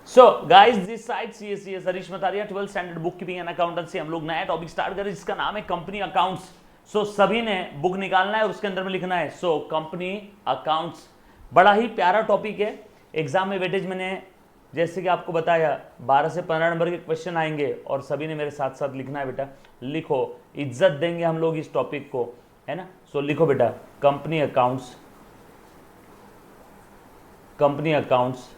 So guys this side CSCS Harish Mataria 12th standard bookkeeping and accountancy. हम लोग नया topic start करें जिसका नाम है कंपनी अकाउंट्स। सो सभी ने बुक निकालना है और उसके अंदर में लिखना है सो कंपनी अकाउंट्स। बड़ा ही प्यारा टॉपिक है। एग्जाम में वेटेज मैंने जैसे कि आपको बताया 12 से 15 नंबर के क्वेश्चन आएंगे और सभी ने मेरे साथ साथ लिखना है। बेटा लिखो, इज्जत देंगे हम लोग इस टॉपिक को, है ना। सो लिखो बेटा company accounts, company accounts.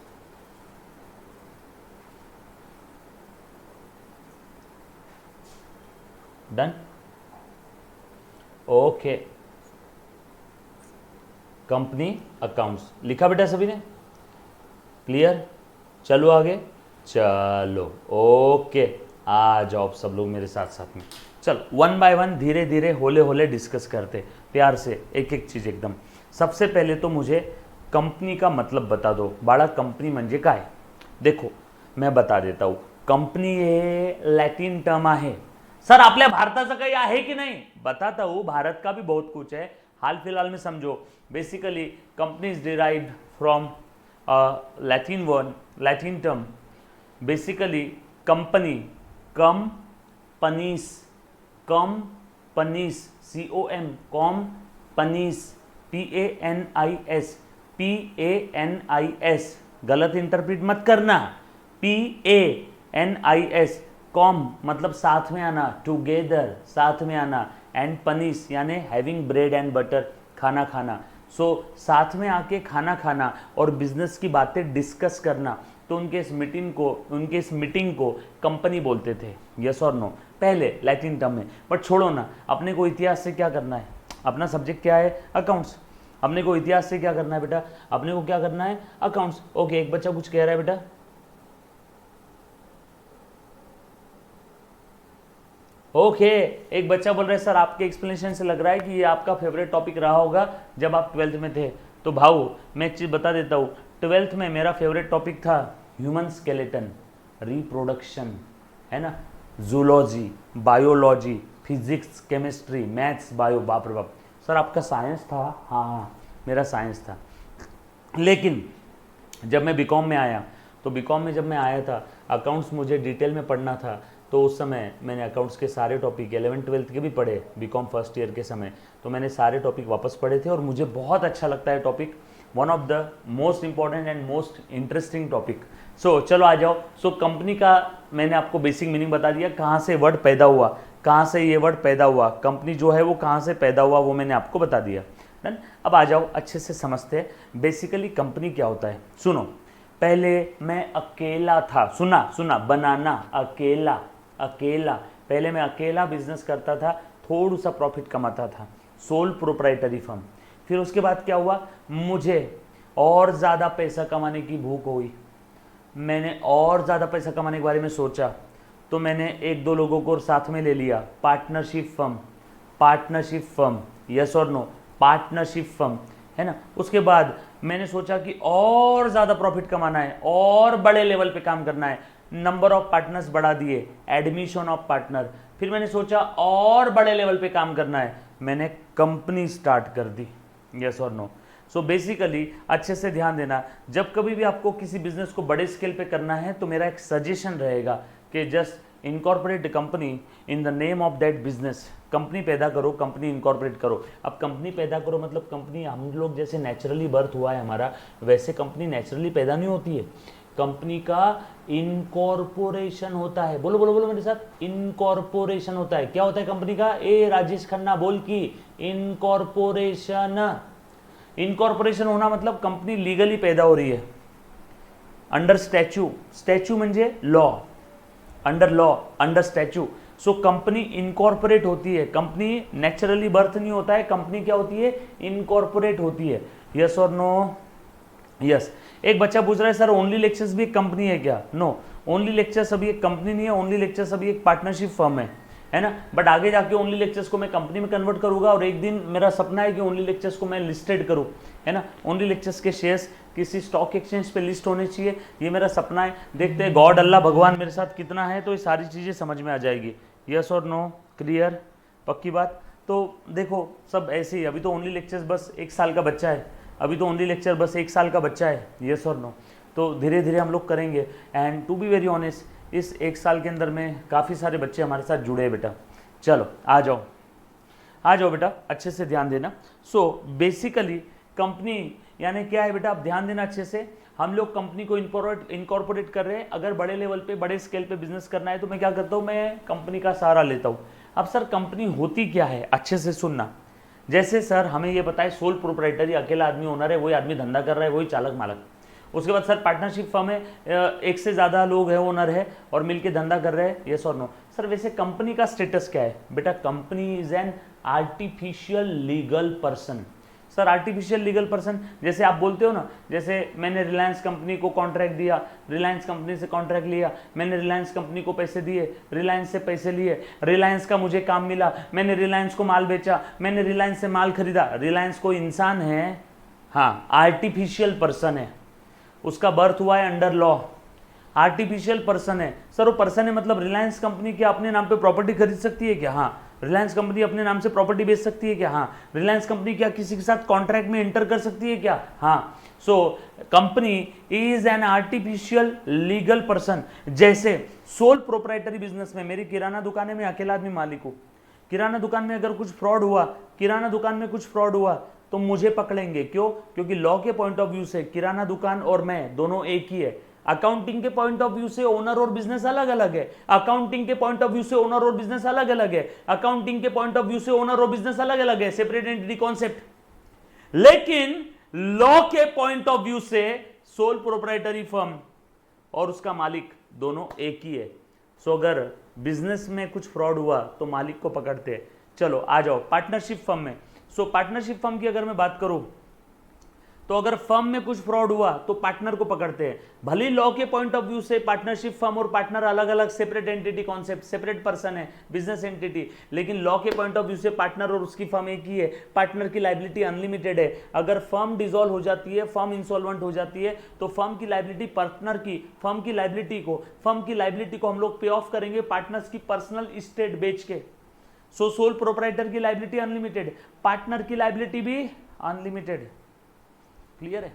Done, okay. Company accounts लिखा बेटा सभी ने, क्लियर। चलो आगे, चलो ओके। आ जाओ सब लोग मेरे साथ साथ में। चलो वन बाय वन धीरे धीरे होले होले डिस्कस करते प्यार से एक एक चीज एकदम। सबसे पहले तो मुझे कंपनी का मतलब बता दो। बाळा कंपनी म्हणजे काय? देखो मैं बता देता हूँ। कंपनी हे लॅटिन टर्म आहे। सर आपल्या भारताचं काही आहे की नाही? बताता हूँ, भारत का भी बहुत कुछ है। हाल फिलहाल में समझो, basically company is derived from Latin word, Latin term. Basically company, companies, companies, COM, companies, PANIS, PANIS। गलत इंटरप्रिट मत करना। PANIS, कॉम मतलब साथ में आना, टुगेदर साथ में आना, एंड पनीस यानी हैविंग ब्रेड एंड बटर, खाना खाना। सो साथ में आके खाना खाना और बिजनेस की बातें डिस्कस करना। तो उनके इस मीटिंग को कंपनी बोलते थे। यस और नो, पहले लैटिन टर्म में। बट छोड़ो ना, अपने को इतिहास से क्या करना है? अपना सब्जेक्ट क्या है? अकाउंट्स। अपने को इतिहास से क्या करना है बेटा? अपने को क्या करना है? अकाउंट्स। ओके, एक बच्चा कुछ कह रहा है बेटा। ओके एक बच्चा बोल रहा है सर आपके एक्सप्लेनेशन से लग रहा है कि ये आपका फेवरेट टॉपिक रहा होगा जब आप 12th में थे। तो भाऊ मैं एक चीज़ बता देता हूँ, 12th में मेरा फेवरेट टॉपिक था ह्यूमन स्केलेटन, रिप्रोडक्शन, है ना। Zoology, biology, physics, chemistry, maths, bio. बाप रे बाप। सर आपका साइंस था? हाँ हाँ मेरा साइंस था। लेकिन जब मैं बीकॉम में आया तो बीकॉम में जब मैं आया था अकाउंट्स मुझे डिटेल में पढ़ना था। तो उस समय मैंने अकाउंट्स के सारे टॉपिक 11th 12th के भी पढ़े बीकॉम फर्स्ट ईयर के समय। तो मैंने सारे टॉपिक वापस पढ़े थे और मुझे बहुत अच्छा लगता है topic. One of the most important and most interesting topic. So चलो आ जाओ। सो कंपनी का मैंने आपको बेसिक मीनिंग बता दिया, कहाँ से वर्ड पैदा हुआ, कहाँ से ये वर्ड पैदा हुआ, कंपनी जो है वो कहाँ से पैदा हुआ वो मैंने आपको बता दिया। डन। अब आ जाओ अच्छे से समझते हैं बेसिकली कंपनी क्या होता है। सुनो, पहले मैं अकेला था। सुना बनाना, अकेला अकेला। पहले मैं अकेला बिजनेस करता था, थोड़ा सा प्रॉफिट कमाता था, सोल प्रोप्राइटरी फर्म। फिर उसके बाद क्या हुआ, मुझे और ज़्यादा पैसा कमाने की भूख हुई। मैंने और ज़्यादा पैसा कमाने के बारे में सोचा तो मैंने एक दो लोगों को साथ में ले लिया, partnership firm. Partnership firm, yes और नो, पार्टनरशिप फर्म, है ना। उसके बाद मैंने सोचा कि और ज़्यादा प्रॉफिट कमाना है और बड़े लेवल पे काम करना है, नंबर ऑफ पार्टनर्स बढ़ा दिए, एडमिशन ऑफ पार्टनर। फिर मैंने सोचा और बड़े लेवल पे काम करना है, मैंने कंपनी स्टार्ट कर दी। यस और नो। सो बेसिकली अच्छे से ध्यान देना, जब कभी भी आपको किसी बिजनेस को बड़े स्केल पे करना है तो मेरा एक सजेशन रहेगा कि just incorporate company in the name of that business. Company पैदा करो, कंपनी इनकॉर्पोरेट करो। अब कंपनी पैदा करो मतलब कंपनी हम लोग जैसे नेचुरली बर्थ हुआ है हमारा, वैसे कंपनी नेचुरली पैदा नहीं होती है। कंपनी का इनकॉर्पोरेशन होता है। बोलो बोलो बोलो मेरे साथ, इनकॉर्पोरेशन होता है। क्या होता है कंपनी का? ए राजेश खन्ना बोल की, इनकॉर्पोरेशन। इनकॉर्पोरेशन होना मतलब कंपनी लीगली पैदा हो रही है अंडर स्टैच्यू। स्टैच्यू म्हणजे law, under law, under statue. So company incorporate होती है। कंपनी नेचुरली बर्थ नहीं होता है, कंपनी क्या होती है? इनकॉर्पोरेट होती है। यस और नो? यस। एक बच्चा पूछ रहा है सर ओनली लेक्चर्स भी एक कंपनी है क्या? नो, ओनली लेक्चर्स अभी एक कंपनी नहीं है, ओनली लेक्चर्स अभी एक पार्टनरशिप फर्म है ना। बट आगे जाके ओनली लेक्चर्स को मैं कंपनी में कन्वर्ट करूंगा और एक दिन मेरा सपना है कि ओनली लेक्चर्स को मैं लिस्टेड करूं, है ना। ओनली लेक्चर्स के शेयर्स किसी स्टॉक एक्सचेंज पे लिस्ट होने चाहिए, ये मेरा सपना है। देखते हैं गॉड अल्लाह भगवान मेरे साथ कितना है तो ये सारी चीज़ें समझ में आ जाएगी। यस और नो? क्लियर? पक्की बात? तो देखो सब ऐसे ही, अभी तो ओनली लेक्चर्स बस 1 साल का बच्चा है, अभी तो ओनली लेक्चर बस 1 साल का बच्चा है। यस और नो? तो धीरे धीरे हम लोग करेंगे। And to be very honest, इस 1 साल के अंदर में काफ़ी सारे बच्चे हमारे साथ जुड़े हैं बेटा। चलो आ जाओ बेटा, अच्छे से ध्यान देना। सो बेसिकली कंपनी यानी क्या है बेटा, आप ध्यान देना अच्छे से। हम लोग कंपनी को इनकॉर्पोरेट कर रहे हैं। अगर बड़े लेवल पे, बड़े स्केल पे बिजनेस करना है तो मैं क्या करता हूँ, मैं कंपनी का सहारा लेता हूँ। अब सर कंपनी होती क्या है, अच्छे से सुनना। जैसे सर हमें ये पता है सोल प्रोप्राइटरी, अकेला आदमी ओनर है, वही आदमी धंधा कर रहा है, वही चालक मालक। उसके बाद सर पार्टनरशिप फर्म है, एक से ज़्यादा लोग हैं, ओनर है और मिलके धंधा कर रहे हैं, यस और नो। सर वैसे कंपनी का स्टेटस क्या है बेटा, company is an artificial legal person. Sir artificial legal person, जैसे आप बोलते हो ना, जैसे मैंने रिलायंस कंपनी को कॉन्ट्रैक्ट दिया, रिलायंस कंपनी से कॉन्ट्रैक्ट लिया, मैंने रिलायंस कंपनी को पैसे दिए, रिलायंस से पैसे लिए, रिलायंस का मुझे काम मिला, मैंने रिलायंस को माल बेचा, मैंने रिलायंस से माल खरीदा। रिलायंस कोई इंसान है? हाँ, आर्टिफिशियल पर्सन है, उसका बर्थ हुआ है अंडर लॉ, आर्टिफिशियल पर्सन है। सर वो पर्सन है मतलब रिलायंस कंपनी क्या अपने नाम पे प्रॉपर्टी खरीद सकती है क्या? हाँ। रिलायंस कंपनी अपने नाम से प्रॉपर्टी बेच सकती है क्या? हाँ। रिलायंस कंपनी क्या किसी के साथ कॉन्ट्रैक्ट में एंटर कर सकती है क्या? हाँ। So company is an artificial legal person. जैसे सोल प्रोप्राइटरी बिजनेस में, मेरी किराना दुकान है, मैं अकेला आदमी मालिक हूँ, किराना दुकान में अगर कुछ फ्रॉड हुआ, किराना दुकान में कुछ फ्रॉड हुआ तो मुझे पकड़ेंगे। क्यों? क्योंकि लॉ के पॉइंट ऑफ व्यू से किराना दुकान और मैं दोनों एक ही है। अकाउंटिंग के पॉइंट ऑफ व्यू से ओनर और बिजनेस अलग अलग है, अकाउंटिंग के पॉइंट ऑफ व्यू से ओनर और बिजनेस अलग अलग है, अकाउंटिंग के पॉइंट ऑफ व्यू से ओनर और बिजनेस अलग अलग है, सेपरेट एंटिटी कॉन्सेप्ट। लेकिन लॉ के पॉइंट ऑफ व्यू से सोल प्रोप्राइटरी फर्म और उसका मालिक दोनों एक ही है। सो अगर बिजनेस में कुछ फ्रॉड हुआ तो मालिक को पकड़ते हैं। चलो आ जाओ पार्टनरशिप फर्म में। सो पार्टनरशिप फर्म की अगर मैं बात करूं तो अगर फर्म में कुछ फ्रॉड हुआ तो पार्टनर को पकड़ते हैं। भले लॉ के पॉइंट ऑफ व्यू से पार्टनरशिप फर्म और पार्टनर अलग अलग separate entity concept, separate person है, बिजनेस एंटिटी, लेकिन लॉ के पॉइंट ऑफ व्यू से पार्टनर और उसकी फर्म एक ही है। पार्टनर की लायबिलिटी अनलिमिटेड है। अगर फर्म डिसॉल्व हो जाती है, फर्म इंसॉल्वेंट हो जाती है तो फर्म की लायबिलिटी पार्टनर की, फर्म की लायबिलिटी को हम लोग पे ऑफ करेंगे पार्टनर्स की पर्सनल इस्टेट बेच के। सो सोल प्रोप्राइटर की लायबिलिटी अनलिमिटेड, पार्टनर की लायबिलिटी भी अनलिमिटेड। क्लियर है?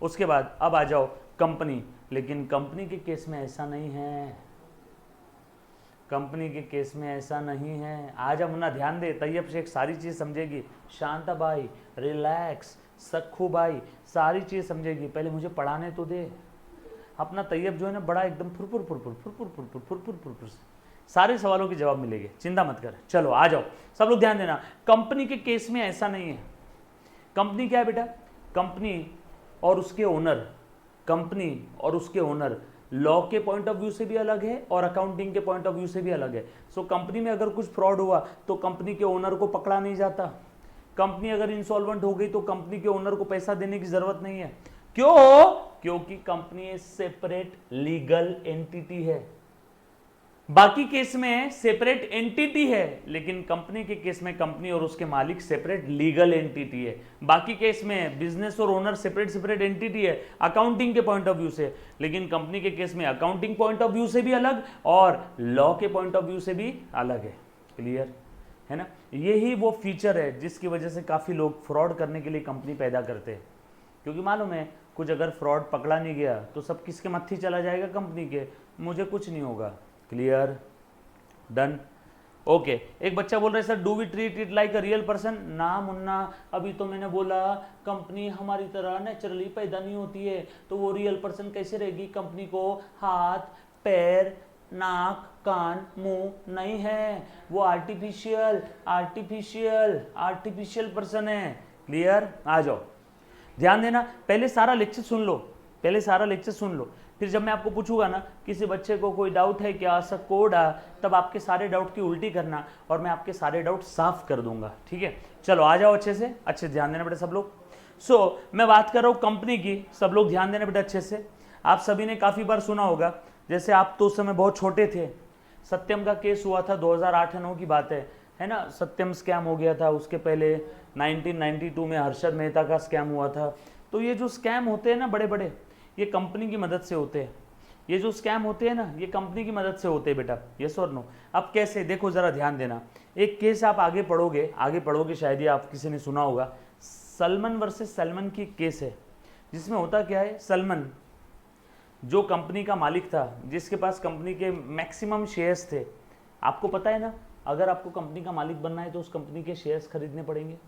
उसके बाद अब आ जाओ कंपनी। लेकिन कंपनी के केस में ऐसा नहीं है, कंपनी के केस में ऐसा नहीं है। आज हम ना ध्यान दे, तैयब शेख सारी चीज समझेगी, शांता भाई रिलैक्स, सखू भाई सारी चीज समझेगी। पहले मुझे पढ़ाने तो दे। अपना तैयब जो है ना बड़ा एकदम furfur furfur furfur furfur furfur furfur, सारे सवालों के जवाब मिलेंगे, चिंता मत कर। चलो आ जाओ सब लोग ध्यान देना, कंपनी के केस में ऐसा नहीं है। कंपनी क्या है बेटा? कंपनी और उसके ओनर, कंपनी और उसके ओनर लॉ के पॉइंट ऑफ व्यू से भी अलग है और अकाउंटिंग के पॉइंट ऑफ व्यू से भी अलग है। सो कंपनी में अगर कुछ फ्रॉड हुआ तो कंपनी के ओनर को पकड़ा नहीं जाता। कंपनी अगर इंसॉल्वेंट हो गई तो कंपनी के ओनर को पैसा देने की जरूरत नहीं है। क्यों? क्योंकि कंपनी एक सेपरेट लीगल एंटिटी है। बाकी केस में सेपरेट एंटिटी है, लेकिन कंपनी के केस में कंपनी और उसके मालिक सेपरेट लीगल एंटिटी है। बाकी केस में बिजनेस और ओनर सेपरेट एंटिटी है अकाउंटिंग के पॉइंट ऑफ व्यू से, लेकिन कंपनी के केस में अकाउंटिंग पॉइंट ऑफ व्यू से भी अलग और लॉ के पॉइंट ऑफ व्यू से भी अलग है। क्लियर है ना? यही वो फीचर है जिसकी वजह से काफी लोग फ्रॉड करने के लिए कंपनी पैदा करते हैं, क्योंकि मालूम है कुछ अगर फ्रॉड पकड़ा नहीं गया तो सब किसके मत्थी चला जाएगा? कंपनी के, मुझे कुछ नहीं होगा। क्लियर? डन? ओके। एक बच्चा बोल रहा है sir do we treat it like a real person? ना मुन्ना, अभी तो मैंने बोला कंपनी हमारी तरह नेचुरली पैदा नहीं होती है, तो वो रियल पर्सन कैसे रहेगी? कंपनी को हाथ, पैर, नाक, कान, मुंह नहीं है, वो आर्टिफिशियल पर्सन है। क्लियर? आ जाओ ध्यान देना, पहले सारा लेक्चर सुन लो, फिर जब मैं आपको पूछूंगा ना किसी बच्चे को कोई डाउट है क्या कोड तब आपके सारे डाउट की उल्टी करना और मैं आपके सारे डाउट साफ कर दूंगा। ठीक है? चलो आ जाओ अच्छे ध्यान देना बेटा सब लोग। सो मैं बात कर रहा हूँ कंपनी की, सब लोग ध्यान देना बेटा अच्छे से। आप सभी ने काफी बार सुना होगा, जैसे आप तो उस समय बहुत छोटे थे, सत्यम का केस हुआ था 2008-9 की बात है ना? सत्यम स्कैम हो गया था, उसके पहले 1992 में हर्षद मेहता का स्कैम हुआ था। तो ये जो स्कैम होते हैं ना बड़े बड़े, ये कंपनी की मदद से होते हैं। ये जो स्कैम होते हैं ना ये कंपनी की मदद से होते हैं बेटा, यस और नो? अब कैसे? देखो जरा ध्यान देना, एक केस आप आगे पढ़ोगे शायद ये आप किसी ने सुना होगा, सलमान वर्सेस सलमान की केस है, जिसमें होता क्या है, सलमान जो कंपनी का मालिक था, जिसके पास कंपनी के मैक्सिमम शेयर्स थे, आपको पता है ना, अगर आपको कंपनी का मालिक बनना है तो उस कंपनी के शेयर्स खरीदने पड़ेंगे,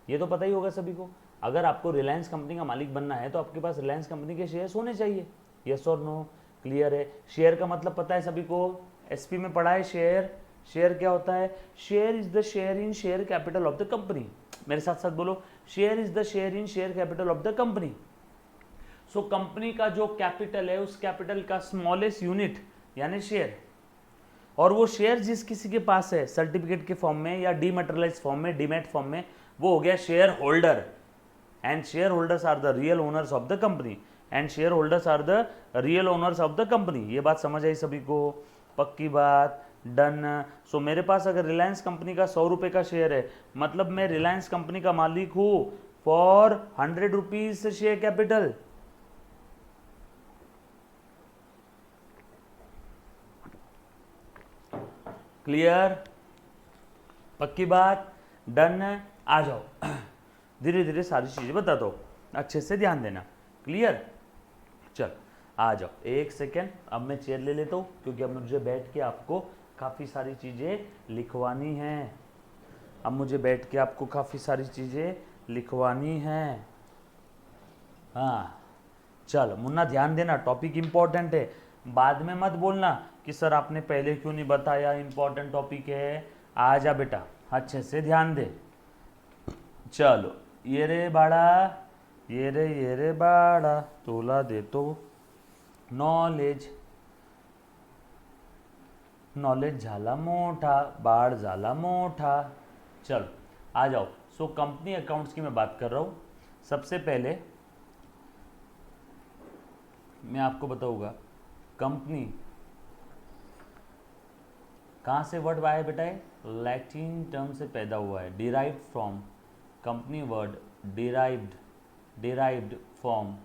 ये तो पता ही होगा सभी को। अगर आपको रिलायंस कंपनी का मालिक बनना है तो आपके पास रिलायंस कंपनी के शेयर्स होने चाहिए। यस और नो, क्लियर है? शेयर का मतलब पता है सभी को, एसपी में पढ़ा है शेयर। शेयर क्या होता है? Share is the share in share capital of the company. मेरे साथ साथ बोलो, share is the share in share capital of the company. So company का जो कैपिटल है, उस कैपिटल का स्मॉलेस्ट यूनिट यानी शेयर, और वो शेयर जिस किसी के पास है सर्टिफिकेट के फॉर्म में या डीमैटेरियलाइज्ड फॉर्म में, डीमैट फॉर्म में, वो हो गया shareholder. And shareholders are the real owners of the company, and shareholders are the real owners of the company. ये बात समझ आई सभी को? पक्की बात, डन। सो मेरे पास अगर रिलायंस कंपनी का 100 रुपये का शेयर है, मतलब मैं रिलायंस कंपनी का मालिक हूं for 100 rupees share capital. Clear? पक्की बात, डन। आ जाओ, धीरे धीरे सारी चीजें बता दो, अच्छे से ध्यान देना। क्लियर? चल आ जाओ, एक सेकेंड, अब मैं चेयर ले लेता हूँ क्योंकि अब मुझे बैठ के आपको काफ़ी सारी चीज़ें लिखवानी हैं। अब मुझे बैठ के आपको काफ़ी सारी चीज़ें लिखवानी हैं। हाँ चल मुन्ना, ध्यान देना, टॉपिक इम्पोर्टेंट है। बाद में मत बोलना कि सर आपने पहले क्यों नहीं बताया, इम्पोर्टेंट टॉपिक है। आ जा बेटा, अच्छे से ध्यान दे। चलो, ये रे बाड़ा, ये रे बाड़ा, तोला दे तो नॉलेज, नॉलेज झाला मोठा, बाढ़ झाला मोठा। चलो आ जाओ। सो कंपनी अकाउंट्स की मैं बात कर रहा हूँ। सबसे पहले मैं आपको बताऊंगा कंपनी कहाँ से वर्ड आया बेटा? लैटिन टर्म से पैदा हुआ है, derived from, company word derived from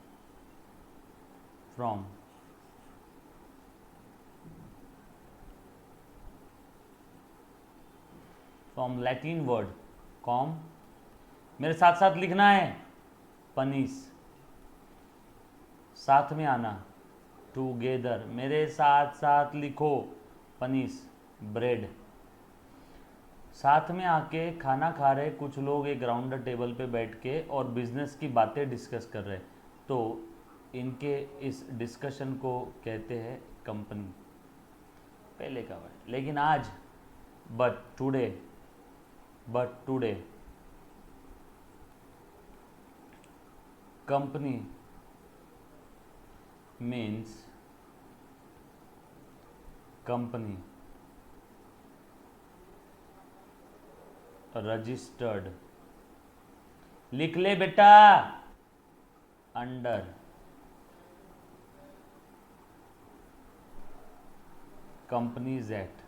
Latin word com. मेरे साथ साथ लिखना है, पनीस, साथ में आना, टूगेदर, मेरे साथ साथ लिखो, पनीस, ब्रेड। साथ में आके खाना खा रहे कुछ लोग एक राउंड टेबल पे बैठ के और बिजनेस की बातें डिस्कस कर रहे, तो इनके इस डिस्कशन को कहते हैं कंपनी। पहले का वर्ड, लेकिन आज but today company means company registered, लिख ले बेटा, अंडर कंपनीज एक्ट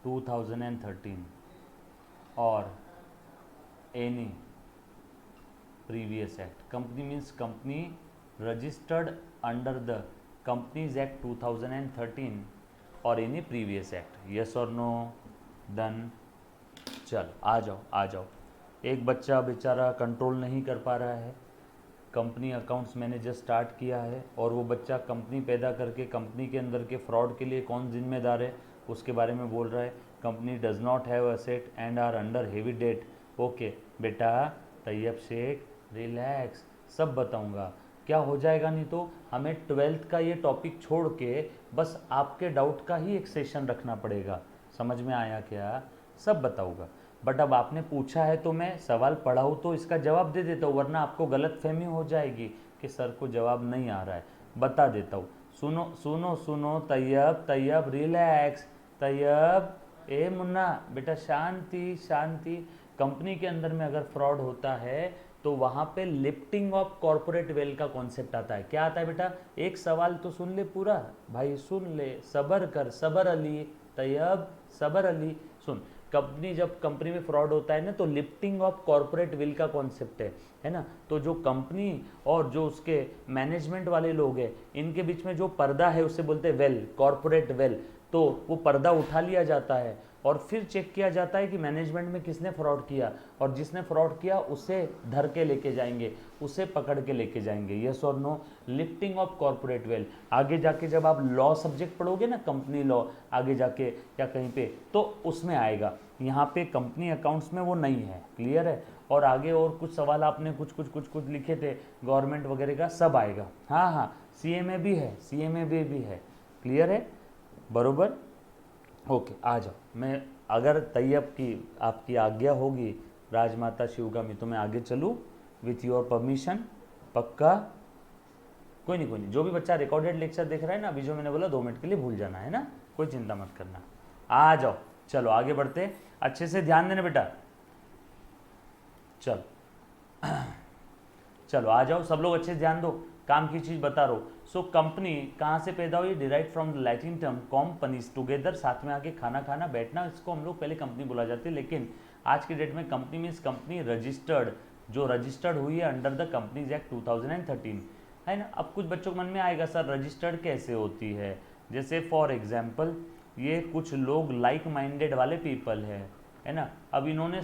2013 और any previous act. Company means company registered under the companies act 2013 और एनी प्रीवियस एक्ट। यस और नो? डन। चल आ जाओ। एक बच्चा बेचारा कंट्रोल नहीं कर पा रहा है, कंपनी अकाउंट्स मैंने जस्ट स्टार्ट किया है, और वो बच्चा कंपनी पैदा करके कंपनी के अंदर के फ्रॉड के लिए कौन जिम्मेदार है उसके बारे में बोल रहा है। Company does not have asset and are under heavy debt. Okay बेटा, तैयब शेख, रिलैक्स, सब बताऊंगा, क्या हो जाएगा। नहीं तो हमें 12th का ये टॉपिक छोड़ के बस आपके डाउट का ही एक सेशन रखना पड़ेगा। समझ में आया क्या? सब बताऊंगा, बट अब आपने पूछा है तो मैं सवाल पढ़ाऊँ तो इसका जवाब दे देता हूँ, वरना आपको गलतफहमी हो जाएगी कि सर को जवाब नहीं आ रहा है। बता देता हूँ, सुनो सुनो सुनो, तैयब रिलैक्स, तैयब, ए मुन्ना बेटा, शांति शांति। कंपनी के अंदर में अगर फ्रॉड होता है तो वहाँ पे लिफ्टिंग ऑफ कॉर्पोरेट वेल का कॉन्सेप्ट आता है। क्या आता है बेटा? एक सवाल तो सुन ले पूरा भाई, सुन ले, सबर कर, सबर अली, तैयब, सबर अली, सुन। जब कंपनी में फ्रॉड होता है ना, तो लिफ्टिंग ऑफ कॉर्पोरेट विल का कॉन्सेप्ट है ना। तो जो कंपनी और जो उसके मैनेजमेंट वाले लोग हैं, इनके बीच में जो पर्दा है उसे बोलते हैं वेल, कॉर्पोरेट वेल। तो वो पर्दा उठा लिया जाता है और फिर चेक किया जाता है कि मैनेजमेंट में किसने फ्रॉड किया, और जिसने फ्रॉड किया उसे धर के लेके जाएंगे, उसे पकड़ के लेके जाएंगे। यस और no, lifting of corporate wealth. आगे जाके जब आप लॉ सब्जेक्ट पढ़ोगे ना, कंपनी लॉ आगे जाके या कहीं पे, तो उसमें आएगा। यहाँ पे कंपनी अकाउंट्स में वो नहीं है, क्लियर है। और आगे और कुछ सवाल आपने कुछ कुछ कुछ कुछ लिखे थे गवर्नमेंट वगैरह का, सब आएगा। हाँ हाँ, सीए में भी है, सीए में भी है, क्लियर है, बरोबर। ओके, आ जाओ। मैं अगर तैयब की आपकी आज्ञा होगी राजमाता शिवगामी, तो मैं आगे चलूँ विथ योर परमिशन, पक्का? कोई नहीं, जो भी बच्चा रिकॉर्डेड लेक्चर देख रहा है ना, अभी जो मैंने बोला 2 मिनट के लिए भूल जाना है ना, कोई चिंता मत करना। आ जाओ, चलो आगे बढ़ते, अच्छे से ध्यान देना बेटा। चलो चलो आ जाओ, सब लोग अच्छे से ध्यान दो, काम की चीज बता रहा हूँ। सो कंपनी कहाँ से पैदा हुई? Derive from the Latin term companies, together, साथ में आके खाना खाना, बैठना, इसको हम लोग पहले कंपनी बोला जाती है। लेकिन आज की डेट में कंपनी मीन्स कंपनी रजिस्टर्ड, जो रजिस्टर्ड हुई है अंडर द कंपनीज एक्ट 2013, है ना। अब कुछ बच्चों के मन में आएगा सर रजिस्टर्ड कैसे होती है? जैसे फॉर एग्जाम्पल ये कुछ लोग लाइक माइंडेड वाले पीपल है ना। अब इन्होंने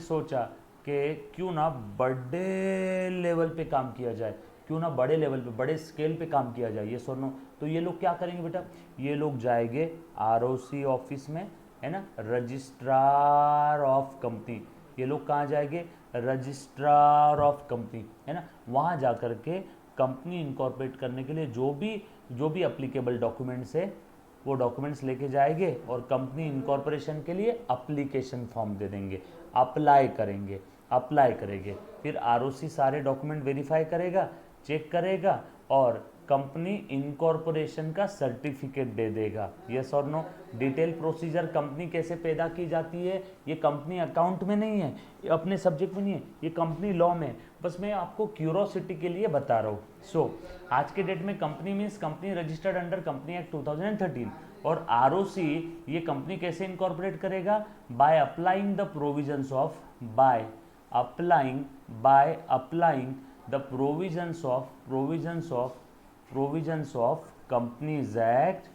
सोचा कि क्यों ना बड़े लेवल पे काम किया जाए, क्यों ना बड़े लेवल पे, बड़े स्केल पे काम किया जाए, ये सुनो। तो ये लोग क्या करेंगे बेटा? ये लोग जाएंगे आरओसी ऑफिस में, है ना, रजिस्ट्रार ऑफ कंपनी। ये लोग कहाँ जाएंगे? रजिस्ट्रार ऑफ कंपनी, है ना। वहाँ जा कर के कंपनी इनकॉर्पोरेट करने के लिए जो भी अप्लीकेबल डॉक्यूमेंट्स है वो डॉक्यूमेंट्स लेके जाएंगे और कंपनी इनकॉर्पोरेशन के लिए अप्लीकेशन फॉर्म दे देंगे, अप्लाई करेंगे। फिर आरओसी सारे डॉक्यूमेंट वेरीफाई करेगा, चेक करेगा और कंपनी इनकॉर्पोरेशन का सर्टिफिकेट दे देगा। यस और नो? डिटेल प्रोसीजर कंपनी कैसे पैदा की जाती है, ये कंपनी अकाउंट में नहीं है, ये अपने सब्जेक्ट में नहीं है, ये कंपनी लॉ में। बस मैं आपको क्यूरोसिटी के लिए बता रहा हूँ। सो आज के डेट में company means company registered under company act 2013, और आरओसी ये कंपनी कैसे इनकॉर्पोरेट करेगा? By applying the provisions of the provisions of Companies Act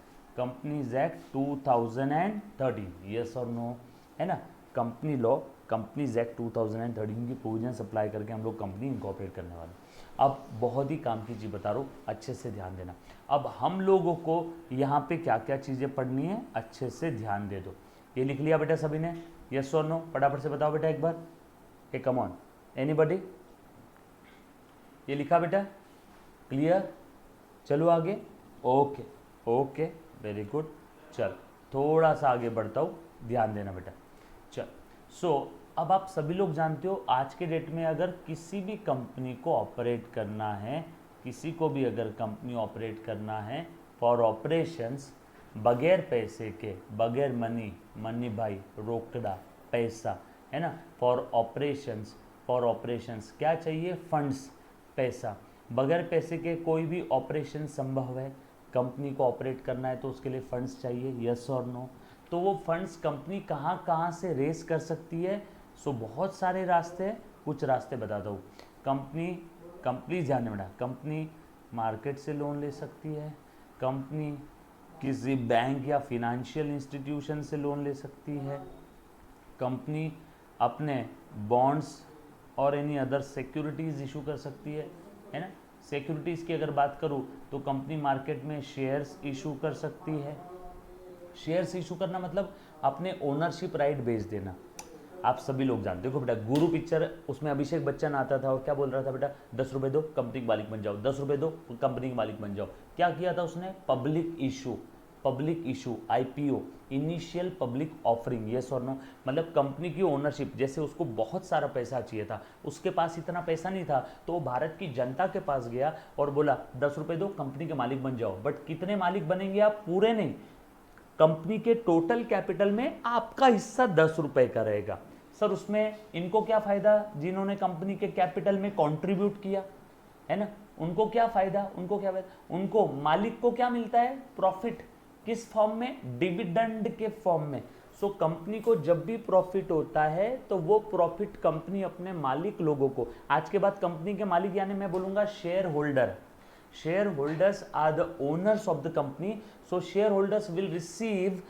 2013, yes or no, है ना। कंपनी लॉ, कंपनीज एक्ट 2013 की प्रोविजंस अप्लाई करके हम लोग कंपनी इनकॉर्पोरेट करने वाले। अब बहुत ही काम की चीज़ बता रहा हूँ, अच्छे से ध्यान देना। अब हम लोगों को यहाँ पे क्या क्या चीज़ें पढ़नी है, अच्छे से ध्यान दे दो। ये लिख लिया बेटा सभी ने? यस और नो? फटाफट से बताओ बेटा एक बार, हे कम ऑन, एनीबॉडी? ये लिखा बेटा? क्लियर? चलो आगे। Okay, very good. चल थोड़ा सा आगे बढ़ता हूँ, ध्यान देना बेटा। चल सो अब आप सभी लोग जानते हो आज के डेट में अगर किसी भी कंपनी को ऑपरेट करना है, किसी को भी अगर कंपनी ऑपरेट करना है फॉर ऑपरेशंस, बगैर पैसे के, बगैर मनी भाई, रोकड़ा, पैसा, है ना। फॉर ऑपरेशंस क्या चाहिए? फंड्स, पैसा। बगैर पैसे के कोई भी ऑपरेशन संभव है। कंपनी को ऑपरेट करना है तो उसके लिए फंड्स चाहिए, यस और नो। तो वो फंड्स कंपनी कहाँ से रेस कर सकती है? सो बहुत सारे रास्ते हैं, कुछ रास्ते बताता हूँ। कंपनी ध्यान में बेटा, कंपनी मार्केट से लोन ले सकती है, कंपनी किसी बैंक या फिनेंशियल इंस्टीट्यूशन से लोन ले सकती है, कंपनी अपने बॉन्ड्स और एनी अदर सिक्योरिटीज़ इशू कर सकती है ना। सिक्योरिटीज़ की अगर बात करूँ तो कंपनी मार्केट में शेयर्स इशू कर सकती है। शेयर्स इशू करना मतलब अपने ओनरशिप राइट बेच देना। आप सभी लोग जानते हो, देखो बेटा गुरु पिक्चर, उसमें अभिषेक बच्चन आता था और क्या बोल रहा था बेटा? 10 रुपये दो कंपनी के मालिक बन जाओ, 10 रुपये दो कंपनी के मालिक बन जाओ। क्या किया था उसने? Public issue, IPO, initial public offering, yes और नो। मतलब कंपनी की ओनरशिप, जैसे उसको बहुत सारा पैसा चाहिए था, उसके पास इतना पैसा नहीं था, तो वो भारत की जनता के पास गया और बोला 10 रुपये दो कंपनी के मालिक बन जाओ। बट कितने मालिक बनेंगे आप? पूरे नहीं, कंपनी के टोटल कैपिटल में आपका हिस्सा 10 रुपये का रहेगा। सर उसमें इनको क्या फायदा? जिन्होंने कंपनी के कैपिटल में कंट्रीब्यूट किया, है ना, उनको क्या फायदा? उनको मालिक को क्या मिलता है? प्रॉफिट। किस फॉर्म में? डिविडेंड के फॉर्म में। सो कंपनी को जब भी प्रॉफिट होता है तो वो प्रॉफिट कंपनी अपने मालिक लोगों को, आज के बाद कंपनी के मालिक यानी मैं बोलूंगा share holder, shareholders are the owners of the company, so shareholders will receive